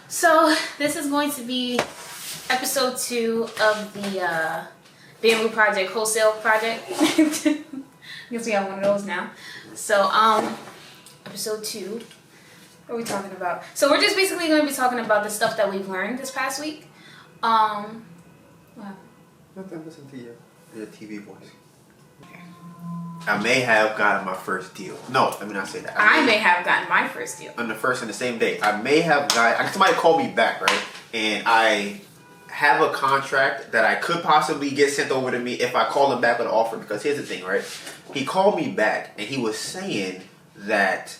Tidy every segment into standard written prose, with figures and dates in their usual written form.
So this is going to be episode 2 of the Bamboo Project Wholesale Project. I guess we have one of those now. So episode 2. What are we talking about? So we're just basically going to be talking about the stuff that we've learned this past week. Wow. Nothing. Listen to your TV voice. I may have gotten my first deal. No, let me not say that. I may have gotten my first deal. On the first and the same day. I may have got... Somebody called me back, right? And I have a contract that I could possibly get sent over to me if I call him back with an offer. Because here's the thing, right? He called me back and he was saying that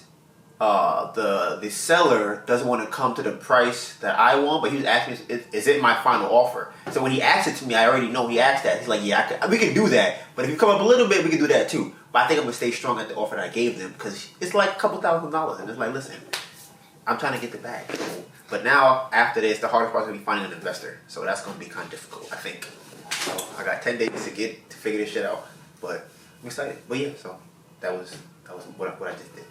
the seller doesn't want to come to the price that I want, but he was asking me, is it my final offer? So when he asked it to me, I already know he asked that. He's like, yeah, we can do that, but if you come up a little bit, we can do that too. But I think I'm going to stay strong at the offer that I gave them because it's like a couple $1,000, and it's like, listen, I'm trying to get the bag. But now, after this, the hardest part is going to be finding an investor. So that's going to be kind of difficult, I think. So I got 10 days to figure this shit out, but I'm excited. But yeah, so that was what I just did.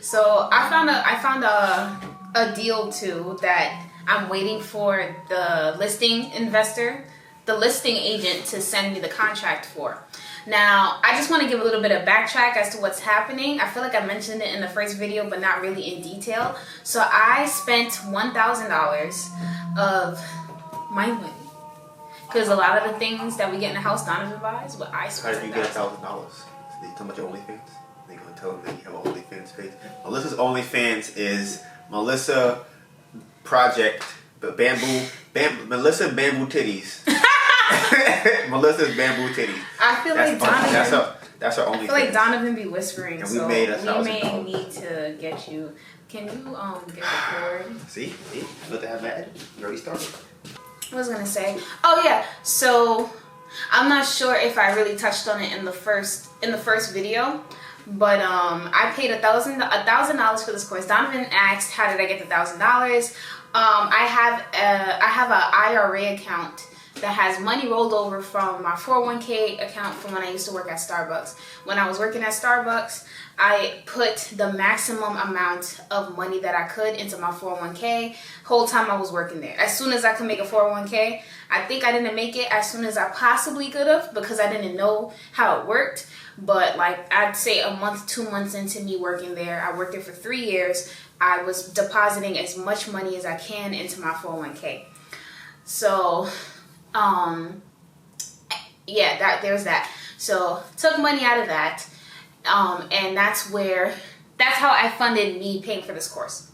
So I found a deal too that I'm waiting for the listing agent to send me the contract for. Now, I just want to give a little bit of backtrack as to what's happening. I feel like I mentioned it in the first video, but not really in detail. So I spent $1,000 of my money. Because a lot of the things that we get in the house, Donivan buys, but I spent. How did you get $1,000? Did you tell me your OnlyFans? Are you going to tell them that you have an OnlyFans page? Melissa's OnlyFans is Melissa Project, Melissa Bamboo Titties. Melissa's Bamboo Titties. I feel like Donivan. That's her OnlyFans. I feel like Donovan be whispering. And we made $1,000. We may need to get you. Can you get the cord? See, look at that. You already started. I was gonna say. Oh yeah. So I'm not sure if I really touched on it in the first video, but I paid $1,000 for this course. Donovan asked, "How did I get the $1,000?" I have an IRA account that has money rolled over from my 401k account from when I used to work at Starbucks. When I was working at Starbucks, I put the maximum amount of money that I could into my 401k whole time I was working there. As soon as I could make a 401k, I think I didn't make it as soon as I possibly could have because I didn't know how it worked. But like I'd say a month, 2 months into me working there, I worked there for 3 years, I was depositing as much money as I can into my 401k. So yeah, there's that. So took money out of that, and that's how I funded me paying for this course.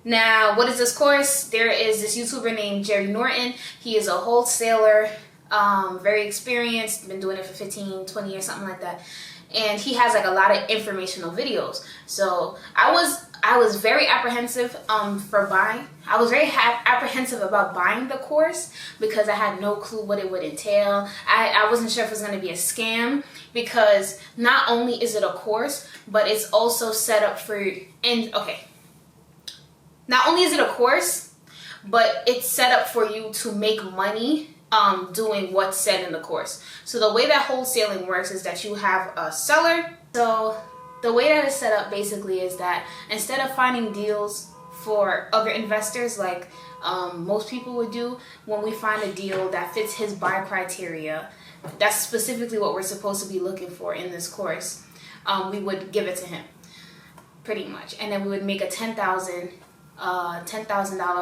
Now, what is this course? There is this YouTuber named Jerry Norton. He is a wholesaler, very experienced, been doing it for 15, 20 years, something like that. And he has like a lot of informational videos. So I was very apprehensive for buying. I was very apprehensive about buying the course because I had no clue what it would entail. I wasn't sure if it was going to be a scam because not only is it a course, but it's also set up for not only is it a course, but it's set up for you to make money doing what's said in the course. So the way that wholesaling works is that you have a seller. So the way that it's set up basically is that instead of finding deals for other investors like most people would do, when we find a deal that fits his buy criteria, that's specifically what we're supposed to be looking for in this course, we would give it to him pretty much, and then we would make a $10,000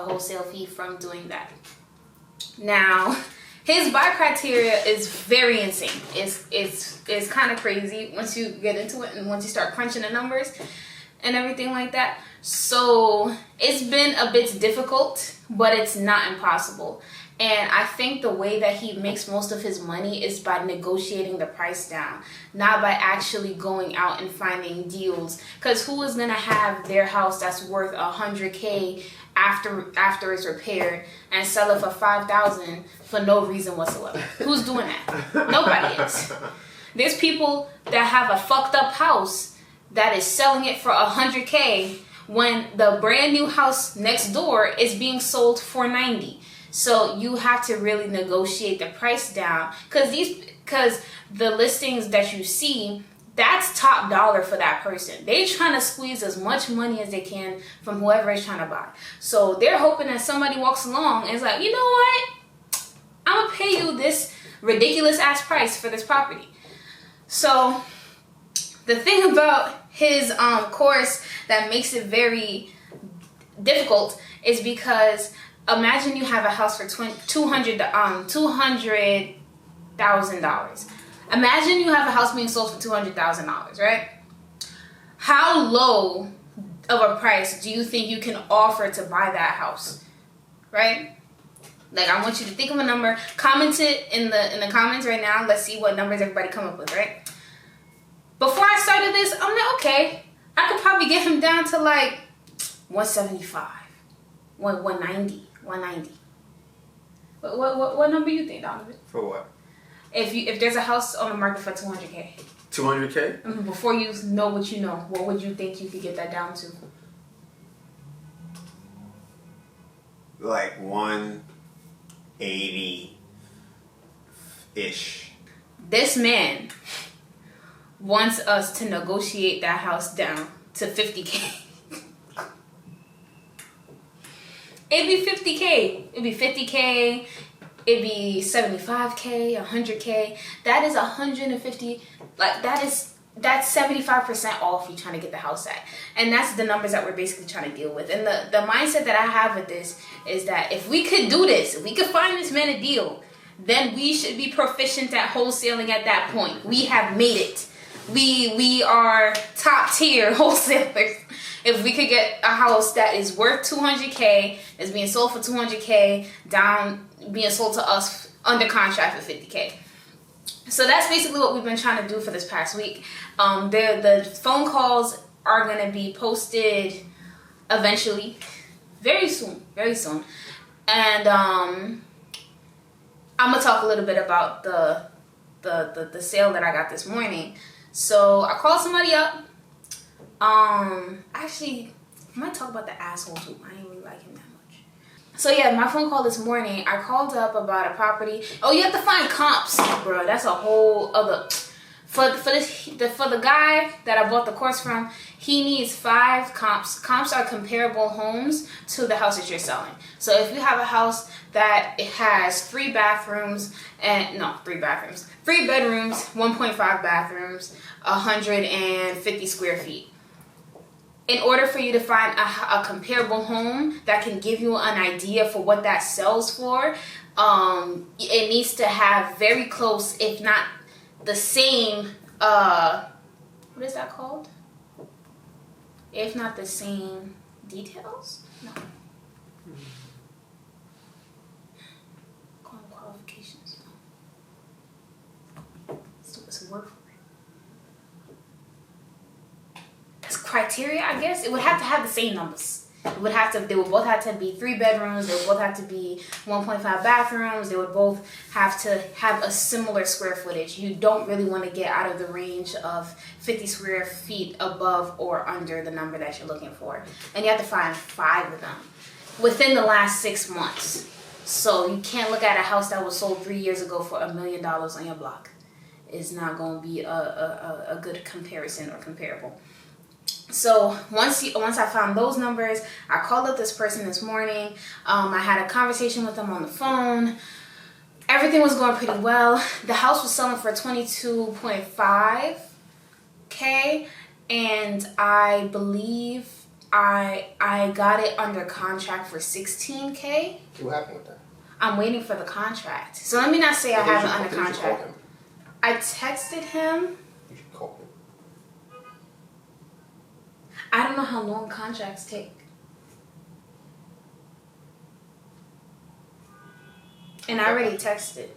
wholesale fee from doing that. Now, his buy criteria is very insane. It's kind of crazy once you get into it and once you start crunching the numbers and everything like that. So it's been a bit difficult, but it's not impossible. And I think the way that he makes most of his money is by negotiating the price down, not by actually going out and finding deals. Because who is gonna have their house that's worth $100K after it's repaired and sell it for $5,000 for no reason whatsoever? Who's doing that? Nobody is. There's people that have a fucked up house that is selling it for $100K when the brand new house next door is being sold for $90. So you have to really negotiate the price down because the listings that you see, that's top dollar for that person. They're trying to squeeze as much money as they can from whoever is trying to buy. So they're hoping that somebody walks along and is like, you know what? I'm gonna pay you this ridiculous ass price for this property. So the thing about his course that makes it very difficult is because imagine you have a house for $200,000. Imagine you have a house being sold for $200,000, right? How low of a price do you think you can offer to buy that house, right? Like, I want you to think of a number. Comment it in the comments right now. Let's see what numbers everybody come up with, right? Before I started this, I'm like, okay, I could probably get him down to like 175, 190, 190. What number you think, Donovan? For what? If there's a house on the market for 200K. 200K? Before you know what you know, what would you think you could get that down to? Like 180-ish. This man wants us to negotiate that house down to 50K. It'd be 50K. It'd be 50K. It'd be 75K, 100K. That is 150. Like, that's 75% off you trying to get the house at. And that's the numbers that we're basically trying to deal with. And the mindset that I have with this is that if we could do this, if we could find this man a deal, then we should be proficient at wholesaling at that point. We have made it. We are top tier wholesalers. If we could get a house that is worth 200K, is being sold for 200K, being sold to us under contract for 50K. So that's basically what we've been trying to do for this past week. The phone calls are going to be posted eventually, very soon. And I'm going to talk a little bit about the sale that I got this morning. So I called somebody up. Actually, I might talk about the asshole too. I ain't really like him that much. So yeah, my phone call this morning, I called up about a property. Oh, you have to find comps, bro. That's a whole other. For the guy that I bought the course from, he needs 5 comps. Comps are comparable homes to the house that you're selling. So if you have a house that it has 3 bedrooms, 1.5 bathrooms, 150 square feet. In order for you to find a comparable home that can give you an idea for what that sells for, it needs to have very close, if not the same, what is that called? If not the same details? No. Qualifications. It's a word for it. That's criteria, I guess. It would have to have the same numbers. They would both have to be 3 bedrooms. They would both have to be 1.5 bathrooms. They would both have to have a similar square footage. You don't really want to get out of the range of 50 square feet above or under the number that you're looking for. And you have to find 5 of them within the last 6 months. So you can't look at a house that was sold 3 years ago for $1 million on your block. It's not going to be a good comparison or comparable. So once I found those numbers, I called up this person this morning. I had a conversation with them on the phone. Everything was going pretty well. The house was selling for $22.5K, and I believe I got it under contract for $16K. What happened with that? I'm waiting for the contract. So let me not say I have it under contract. I texted him. You should call him. I don't know how long contracts take. And I already texted.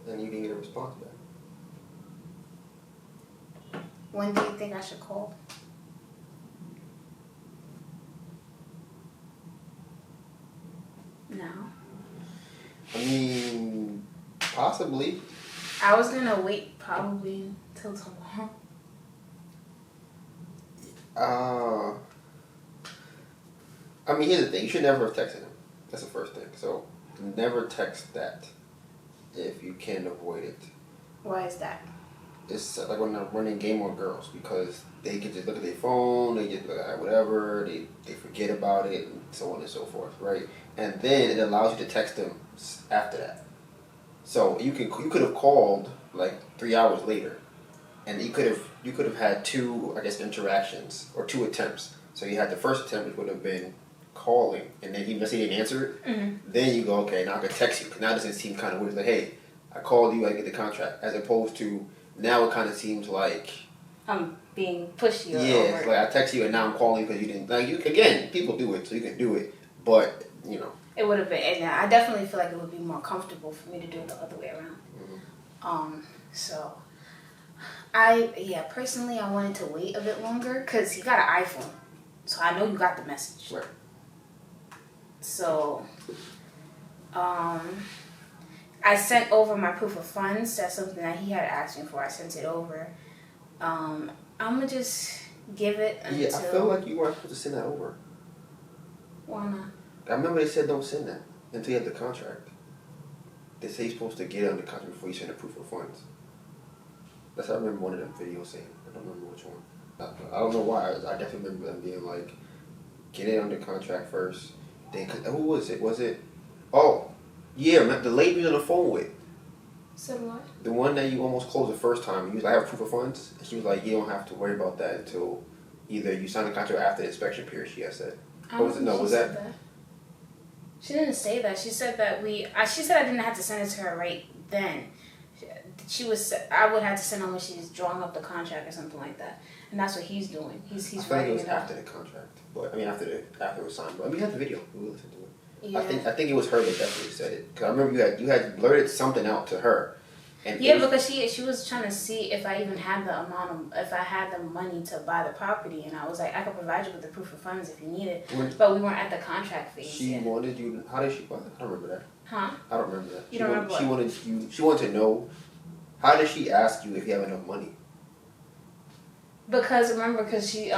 And you didn't get a response back. When do you think I should call? Now? I mean, possibly. I was gonna wait probably till tomorrow. I mean, here's the thing. You should never have texted him. That's the first thing. So, never text that if you can avoid it. Why is that? it's like when I'm running game on girls because they can just look at their phone, they just look at whatever, they forget about it, and so on and so forth, right? And then it allows you to text them after that. So you could have called like 3 hours later, and you could have had two, I guess, interactions or two attempts. So you had the first attempt, which would have been calling, and then let's say he didn't answer it. Mm-hmm. Then you go, okay, now I can text you. Because now it doesn't seem kind of weird. Like, hey, I called you, I get the contract. As opposed to now, it kind of seems like I'm being pushy. Yeah, it's like I text you and now I'm calling because you didn't. Like you again, people do it, so you can do it. But you know, it would have been. And I definitely feel like it would be more comfortable for me to do it the other way around. Mm-hmm. So personally, I wanted to wait a bit longer because he got an iPhone, so I know you got the message. Right. So, I sent over my proof of funds. That's something that he had asked me for. I sent it over. I'm gonna just give it until... Yeah, I feel like you weren't supposed to send that over. Why not? I remember they said don't send that until you have the contract. They say you're supposed to get it on the contract before you send the proof of funds. That's what I remember one of them videos saying. I don't remember which one. I don't know why. I definitely remember them being like, get it under contract first. Then, who was it? Was it? Oh, yeah, the lady you was on the phone with. So what? The one that you almost closed the first time. You was like, I have proof of funds. And she was like, you don't have to worry about that until either you sign the contract or after the inspection period, she had said. Or was it? No, was that? She didn't say that. She said that she said I didn't have to send it to her right then. I would have to send her when she's drawing up the contract or something like that. And that's what he's doing. He's I think writing it was it out. after the contract. But I mean after it was signed. But I mean, we had the video. We listened to it. Yeah. I think it was her that definitely said it. Cause I remember you had blurted something out to her. And because she was trying to see if I even had if I had the money to buy the property, and I was like, I could provide you with the proof of funds if you need it, but we weren't at the contract phase. She yet. wanted you. How did she? I don't remember that. Huh? I don't remember that. You don't remember? She wanted to know. How did she ask you if you have enough money? Because she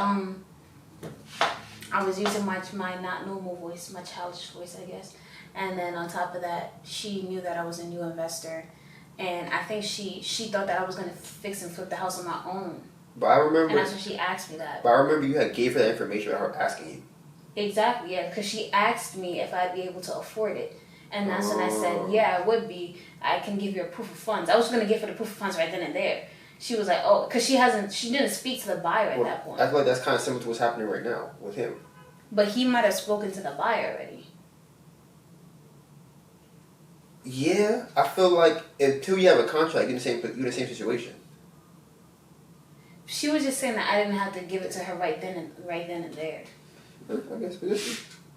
I was using my not normal voice, my childish voice, I guess, and then on top of that, she knew that I was a new investor. And I think she thought that I was going to fix and flip the house on my own. But I remember... And that's when she asked me that. But I remember you had gave her that information without her asking you. Exactly, yeah. Because she asked me if I'd be able to afford it. And that's when I said, yeah, I would be. I can give you a proof of funds. I was going to give her the proof of funds right then and there. She was like, oh, because she didn't speak to the buyer at that point. I feel like that's kind of similar to what's happening right now with him. But he might have spoken to the buyer already. Yeah, I feel like until you have a contract, you're in the same situation. She was just saying that I didn't have to give it to her right then and there. I guess, but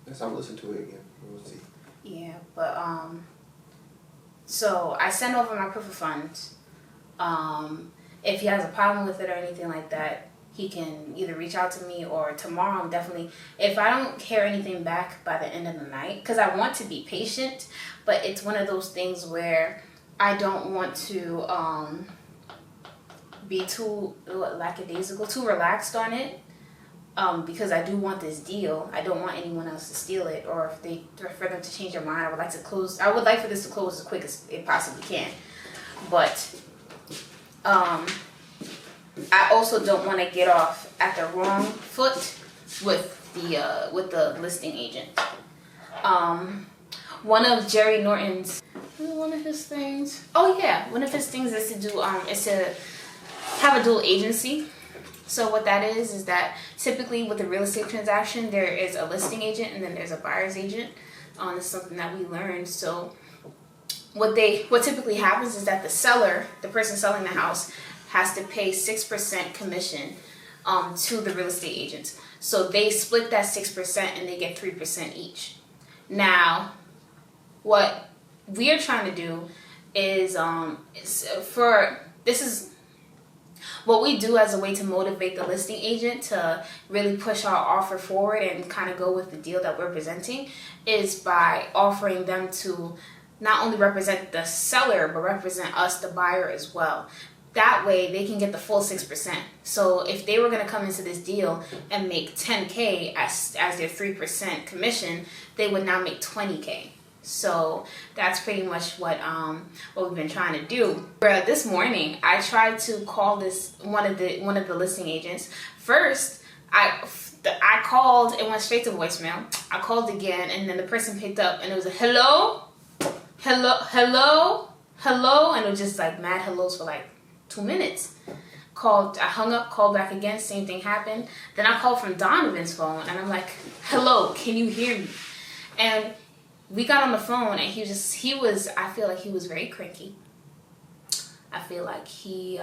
let's I'll listen to it again. We'll see. Yeah, but so I sent over my proof of funds. If he has a problem with it or anything like that, he can either reach out to me, or tomorrow I'm definitely, if I don't hear anything back by the end of the night, because I want to be patient, but it's one of those things where I don't want to be too lackadaisical, too relaxed on it, because I do want this deal. I don't want anyone else to steal it, or for them to change their mind. I would like for this to close as quick as it possibly can, but I also don't want to get off at the wrong foot with the listing agent. One of Jerry Norton's one of his things is to do is to have a dual agency. So what that is that typically with a real estate transaction there is a listing agent and then there's a buyer's agent. It's something that we learned. So what typically happens is that the person selling the house, has to pay 6% commission to the real estate agents. So they split that 6% and they get 3% each. Now, what we are trying to do is what we do as a way to motivate the listing agent to really push our offer forward and kind of go with the deal that we're presenting is by offering them to not only represent the seller but represent us, the buyer, as well. That way they can get the full 6%. So if they were going to come into this deal and make $10K as their 3% commission, they would now make $20K. So that's pretty much what we've been trying to do. This morning I tried to call one of the listing agents. First I called, it went straight to voicemail. I called again, and then the person picked up, and it was a hello, and it was just like mad hellos for like 2 minutes. I hung up, called back again, same thing happened. Then I called from Donovan's phone, and I'm like, hello, can you hear me? And we got on the phone, and I feel like he was very cranky. I feel like he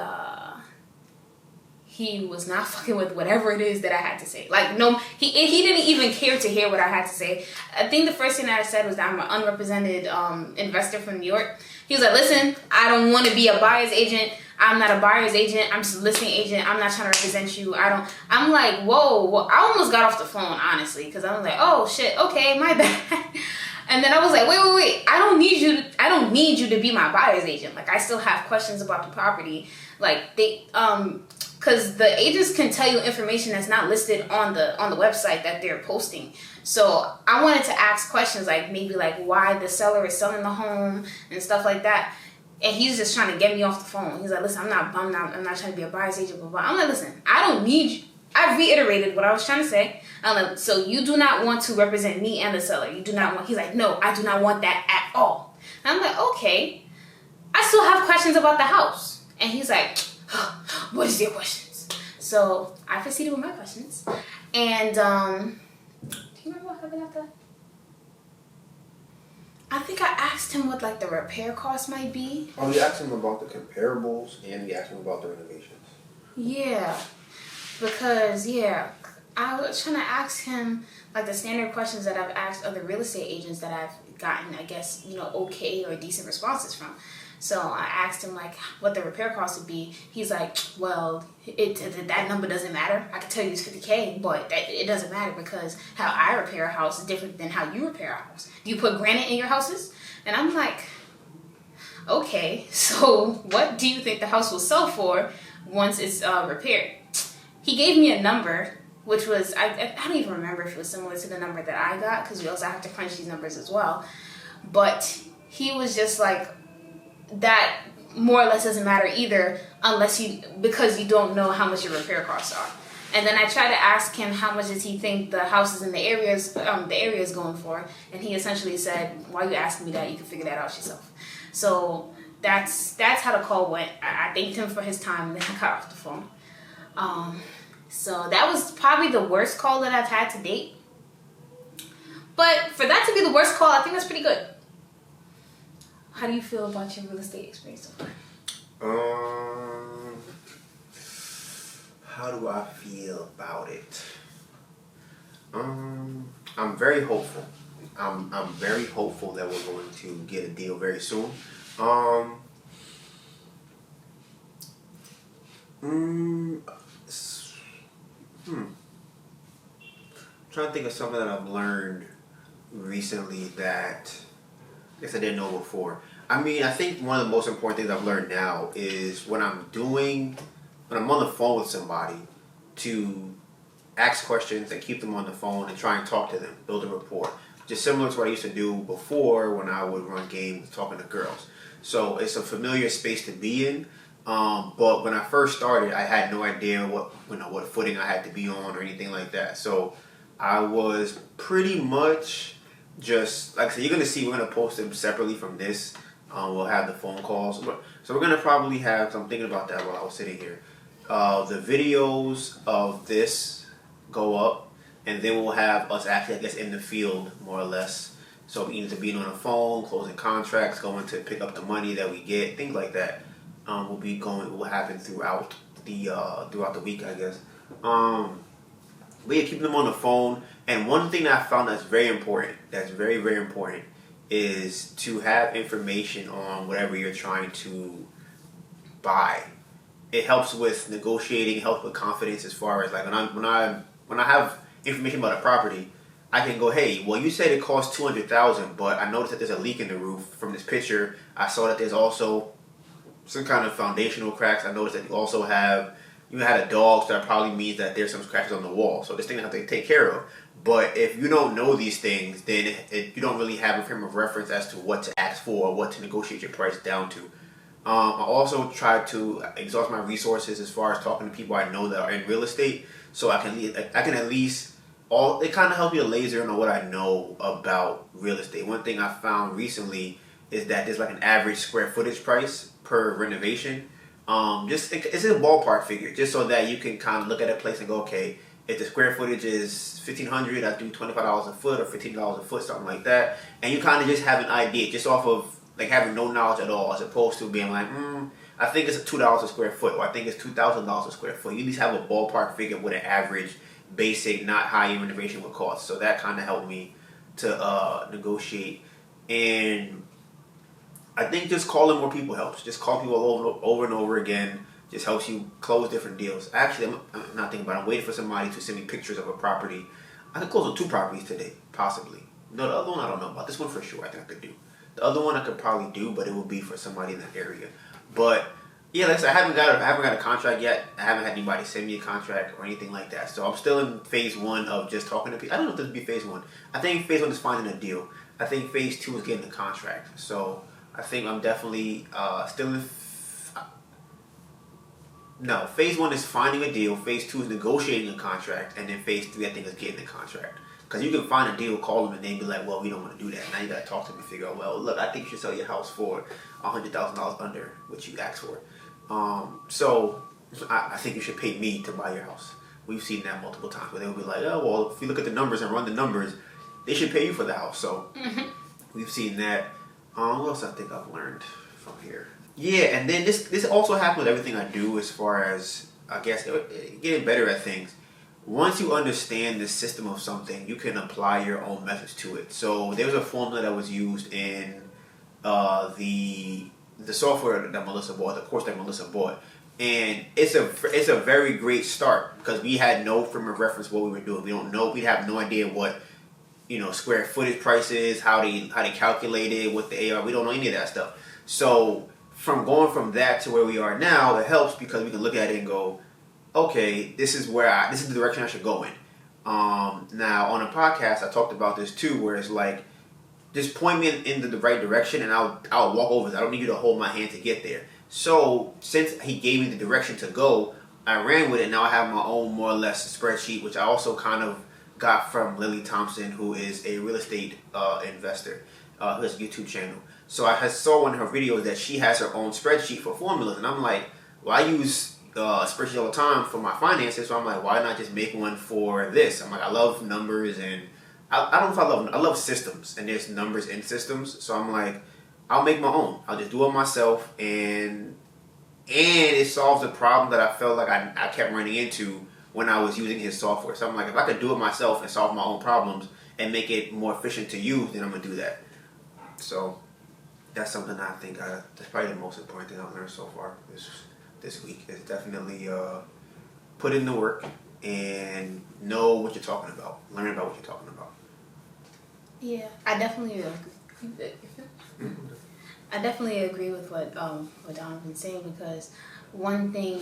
was not fucking with whatever it is that I had to say. Like, no, he didn't even care to hear what I had to say. I think the first thing that I said was that I'm an unrepresented investor from New York. He was like, listen, I don't want to be a buyer's agent. I'm not a buyer's agent. I'm just a listing agent. I'm not trying to represent you. I'm like, whoa. Well, I almost got off the phone, honestly, because I was like, oh, shit, okay, my bad. And then I was like, wait. I don't need you to be my buyer's agent. Like, I still have questions about the property. Like, because the agents can tell you information that's not listed on the website that they're posting. So I wanted to ask questions like maybe like why the seller is selling the home and stuff like that. And he's just trying to get me off the phone. He's like, listen, I'm not trying to be a buyer's agent, blah, blah. I'm like, listen, I don't need you. I reiterated what I was trying to say. I'm like, so you do not want to represent me and the seller. You do not want, he's like, no, I do not want that at all. And I'm like, okay. I still have questions about the house. And he's like, what is your questions? So I proceeded with my questions. And do you remember what happened after that? I think I asked him what like the repair cost might be. Oh, you asked him about the comparables and you asked him about the renovations. Yeah. Because, I was trying to ask him like the standard questions that I've asked other real estate agents that I've gotten, I guess, okay or decent responses from. So I asked him like what the repair cost would be. He's like, well, that number doesn't matter. I could tell you it's $50K, but it doesn't matter because how I repair a house is different than how you repair a house. Do you put granite in your houses? And I'm like, okay, so what do you think the house will sell for once it's repaired? He gave me a number, which was, I don't even remember if it was similar to the number that I got because we also have to crunch these numbers as well. But he was just like, that more or less doesn't matter either because you don't know how much your repair costs are. And then I tried to ask him how much does he think the houses in the area is going for, and he essentially said, why are you asking me that? You can figure that out yourself. So that's how the call went. I thanked him for his time and then I got off the phone. So that was probably the worst call that I've had to date. But for that to be the worst call, I think that's pretty good. How do you feel about your real estate experience so far? How do I feel about it? I'm very hopeful. I'm very hopeful that we're going to get a deal very soon. Trying to think of something that I've learned recently that I guess I didn't know before. I mean, I think one of the most important things I've learned now is when I'm on the phone with somebody, to ask questions and keep them on the phone and try and talk to them, build a rapport. Just similar to what I used to do before when I would run games talking to girls. So it's a familiar space to be in. But when I first started, I had no idea what footing I had to be on or anything like that. So I was pretty much just, like I said, you're going to see, we're going to post them separately from this. We'll have the phone calls. So we're going to probably have, so I'm thinking about that while I was sitting here. The videos of this go up, and then we'll have us actually, I guess, in the field, more or less. So either being on the phone, closing contracts, going to pick up the money that we get, things like that. Will happen throughout the week, I guess. But yeah, keeping them on the phone. And one thing that I found that's very important, that's very, very important, is to have information on whatever you're trying to buy. It helps with negotiating, helps with confidence as far as like when I have information about a property, I can go, hey, well, you said it cost $200,000, but I noticed that there's a leak in the roof from this picture. I saw that there's also some kind of foundational cracks. I noticed that you had a dog, so that probably means that there's some scratches on the wall. So this thing I have to take care of. But if you don't know these things, then you don't really have a frame of reference as to what to ask for or what to negotiate your price down to. I also try to exhaust my resources as far as talking to people I know that are in real estate, so I can at least it kind of helps you to laser in on what I know about real estate. One thing I found recently is that there's like an average square footage price per renovation. It's a ballpark figure, just so that you can kind of look at a place and go, okay, if the square footage is $1,500, I do $25 a foot or $15 a foot, something like that, and you kind of just have an idea just off of like having no knowledge at all, as opposed to being like, I think it's $2 a square foot, or I think it's $2,000 a square foot. You at least have a ballpark figure of what an average, basic, not high-end renovation would cost. So that kind of helped me to negotiate. And I think just calling more people helps. Just call people over and over again. Just helps you close different deals. Actually, I'm not thinking about it. I'm waiting for somebody to send me pictures of a property. I could close on 2 properties today, possibly. No, the other one I don't know about. This one for sure I think I could do. The other one I could probably do, but it would be for somebody in that area. But yeah, like I said, I haven't got a contract yet. I haven't had anybody send me a contract or anything like that. So I'm still in phase 1 of just talking to people. I don't know if this would be phase 1. I think phase 1 is finding a deal. I think phase 2 is getting the contract. So I think I'm definitely still in. No, phase 1 is finding a deal. Phase 2 is negotiating a contract, and then phase 3 I think is getting the contract. Because you can find a deal, call them, and they be like, well, we don't want to do that. Now you got to talk to them and figure out, well, look, I think you should sell your house for $100,000 under what you asked for. So I think you should pay me to buy your house. We've seen that multiple times where they'll be like, oh, well, if you look at the numbers and run the numbers, they should pay you for the house. So we've seen that. What else I think I've learned from here? Yeah, and then this also happens with everything I do as far as, I guess, getting better at things. Once you understand the system of something, you can apply your own methods to it. So there was a formula that was used in the software that Melissa bought, the course that Melissa bought, and it's a very great start because we had no frame of reference what we were doing. We have no idea what square footage price is, how they calculate it, what the AR. We don't know any of that stuff. So from going from that to where we are now, it helps because we can look at it and go, okay, this is the direction I should go in. Now on a podcast, I talked about this too, where it's like, just point me in the right direction, and I'll walk over it. I don't need you to hold my hand to get there. So since he gave me the direction to go, I ran with it. Now I have my own more or less spreadsheet, which I also kind of got from Lily Thompson, who is a real estate investor, who has a YouTube channel. So I saw in her videos that she has her own spreadsheet for formulas, and I'm like, well, I use spreadsheet all the time for my finances, so I'm like, why not just make one for this? I'm like, I love numbers, and I don't know if I love systems, and there's numbers in systems, so I'm like, I'll make my own. I'll just do it myself, and it solves a problem that I felt like I kept running into when I was using his software. So I'm like, if I could do it myself and solve my own problems and make it more efficient to use, then I'm gonna do that. So that's something I think that's probably the most important thing I've learned so far this week. Is definitely put in the work and know what you're talking about. Learn about what you're talking about. Yeah, I definitely agree with what Donovan's saying, because one thing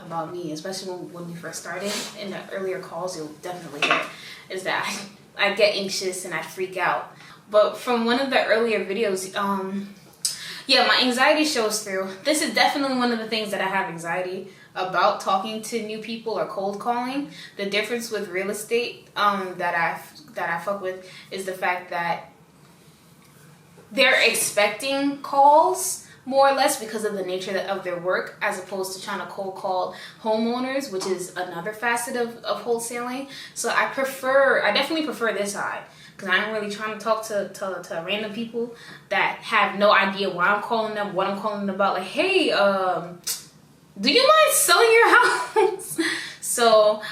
about me, especially when we first started in the earlier calls, you'll definitely hear, is that I get anxious and I freak out. But from one of the earlier videos, my anxiety shows through. This is definitely one of the things that I have anxiety about, talking to new people or cold calling. The difference with real estate that I fuck with is the fact that they're expecting calls more or less because of the nature of their work, as opposed to trying to cold call homeowners, which is another facet of wholesaling. So I definitely prefer this side, because I'm really trying to talk to random people that have no idea why I'm calling them, what I'm calling them about. Like, hey, do you mind selling your house? So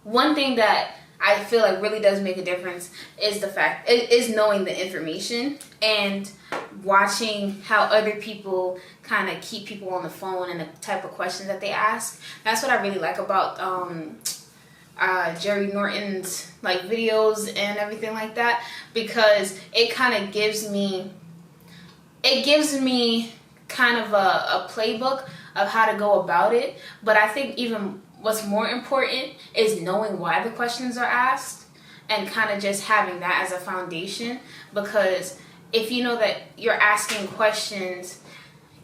one thing that I feel like really does make a difference is knowing the information and watching how other people kind of keep people on the phone and the type of questions that they ask. That's what I really like about Jerry Norton's like videos and everything like that, because it kind of gives me kind of a playbook of how to go about it. But I think even what's more important is knowing why the questions are asked. and kind of just having that as a foundation, because if you know that you're asking questions,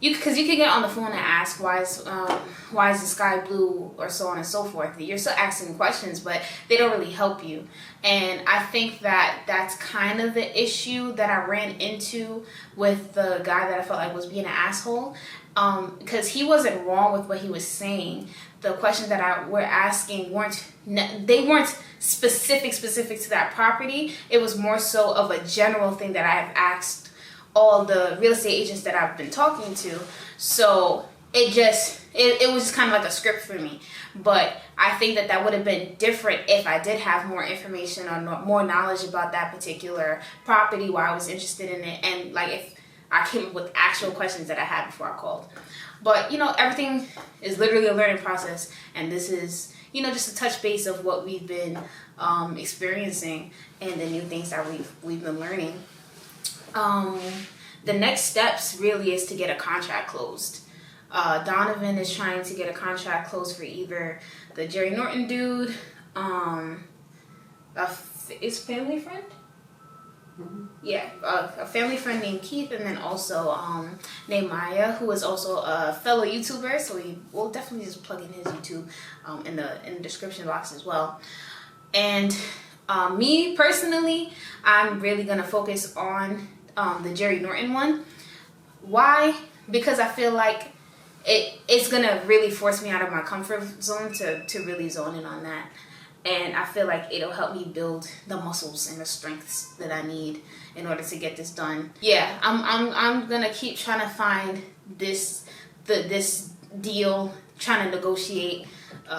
because you can get on the phone and ask why is the sky blue, or so on and so forth. You're still asking questions, but they don't really help you. And I think that that's kind of the issue that I ran into with the guy that I felt like was being an asshole, because he wasn't wrong with what he was saying. The questions that I were asking weren't specific to that property. It was more so of a general thing that I have asked all the real estate agents that I've been talking to. So it was just kind of like a script for me. But I think that would have been different if I did have more information or more knowledge about that particular property, why I was interested in it, and like if I came up with actual questions that I had before I called. But everything is literally a learning process, and this is just a touch base of what we've been experiencing and the new things that we've been learning. The next steps really is to get a contract closed. Donivan is trying to get a contract closed for either the Jerry Norton dude, is family friend? Mm-hmm. Yeah, a family friend named Keith, and then also named Maya, who is also a fellow YouTuber. So we will definitely just plug in his YouTube in the description box as well. And me personally, I'm really gonna focus on the Jerry Norton one. Why? Because I feel like it's gonna really force me out of my comfort zone to really zone in on that. And I feel like it'll help me build the muscles and the strengths that I need in order to get this done. Yeah, I'm gonna keep trying to find this deal, trying to negotiate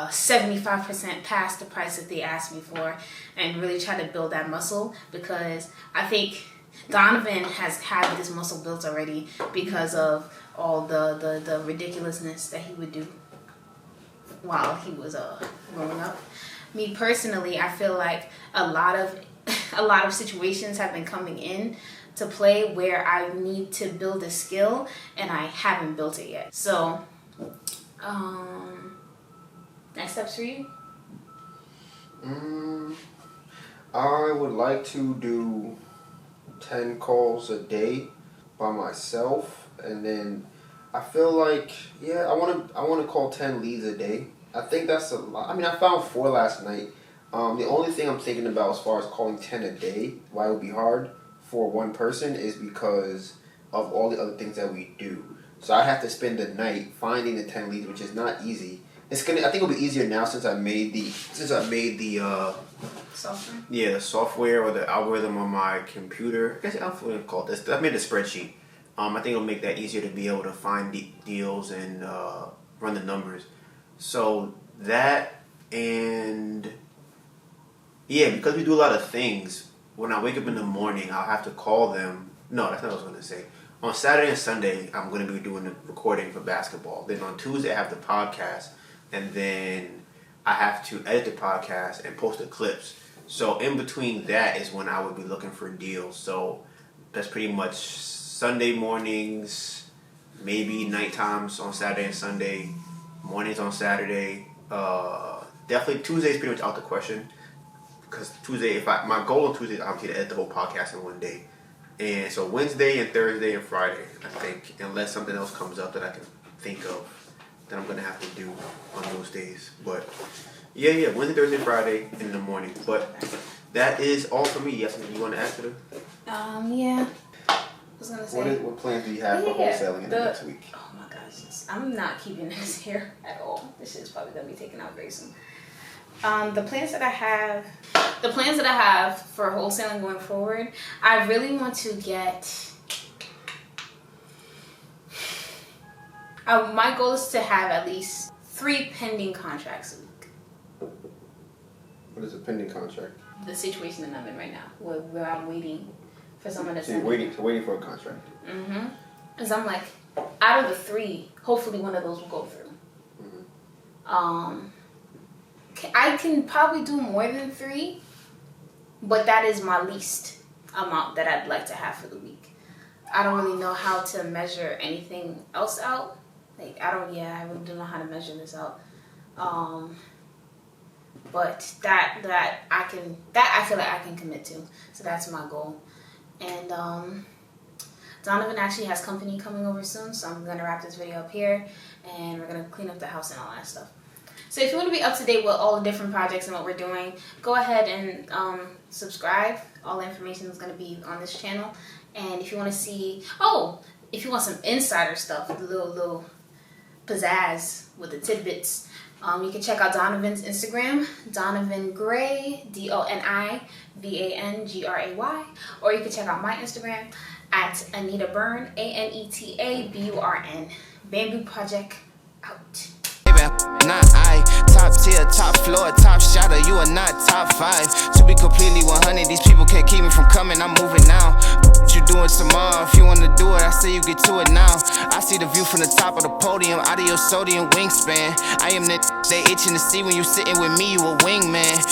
75% past the price that they asked me for, and really try to build that muscle, because I think Donivan has had this muscle built already because of all the ridiculousness that he would do while he was growing up. Me personally, I feel like a lot of situations have been coming in to play where I need to build a skill and I haven't built it yet. So, next steps for you? I would like to do 10 calls a day by myself, and then I feel like I want to call 10 leads a day. I think that's a lot. I mean, I found 4 last night. The only thing I'm thinking about as far as calling 10 a day, why it would be hard for one person, is because of all the other things that we do. So I have to spend the night finding the 10 leads, which is not easy. I think it'll be easier now since I made the software. Yeah, the software or the algorithm on my computer. I guess I forget what it's called. I made a spreadsheet. I think it'll make that easier to be able to find deals and run the numbers. So that, and because we do a lot of things, when I wake up in the morning, I'll have to call them. No, that's not what I was going to say. On Saturday and Sunday, I'm going to be doing the recording for basketball. Then on Tuesday, I have the podcast. And then I have to edit the podcast and post the clips. So in between that is when I would be looking for deals. So that's pretty much Sunday mornings, maybe night times on Saturday and Sunday, mornings on Saturday. Definitely Tuesday is pretty much out the question, because Tuesday, my goal on Tuesday is obviously to edit the whole podcast in one day. And so Wednesday and Thursday and Friday, I think, unless something else comes up that I can think of that I'm going to have to do on those days. But Wednesday, Thursday, Friday in the morning. But that is all for me. Yes, you want to add to that? Yeah. I was going to say. What plans do you have for wholesaling in the next week? Oh my gosh, I'm not keeping this here at all. This shit is probably going to be taken out very soon. The plans that I have for wholesaling going forward, I really want to get. My goal is to have at least 3 pending contracts a week. What is a pending contract? The situation that I'm in right now, where I'm waiting for someone to send me. Waiting for a contract. Mm-hmm. Because I'm like, out of the 3, hopefully one of those will go through. Mm-hmm. I can probably do more than 3, but that is my least amount that I'd like to have for the week. I don't really know how to measure anything else out. I really don't know how to measure this out. but that I feel like I can commit to. So that's my goal. And Donivan actually has company coming over soon, so I'm gonna wrap this video up here, and we're gonna clean up the house and all that stuff. So if you want to be up to date with all the different projects and what we're doing, go ahead and subscribe. All the information is going to be on this channel. And if you want to see, if you want some insider stuff, the little pizzazz with the tidbits, you can check out Donivan's Instagram, Donivan Gray, DONIVANGRAY, or you can check out my Instagram at Anita Burn, ANETABURN. Bamboo Project out. Not I, top tier, top floor, top shotter, you are not top 5. To be completely 100, these people can't keep me from coming, I'm moving now. What you doing tomorrow? If you wanna do it, I say you get to it now. I see the view from the top of the podium, out of your sodium wingspan. I am the they itching to see when you sitting with me, you a wingman.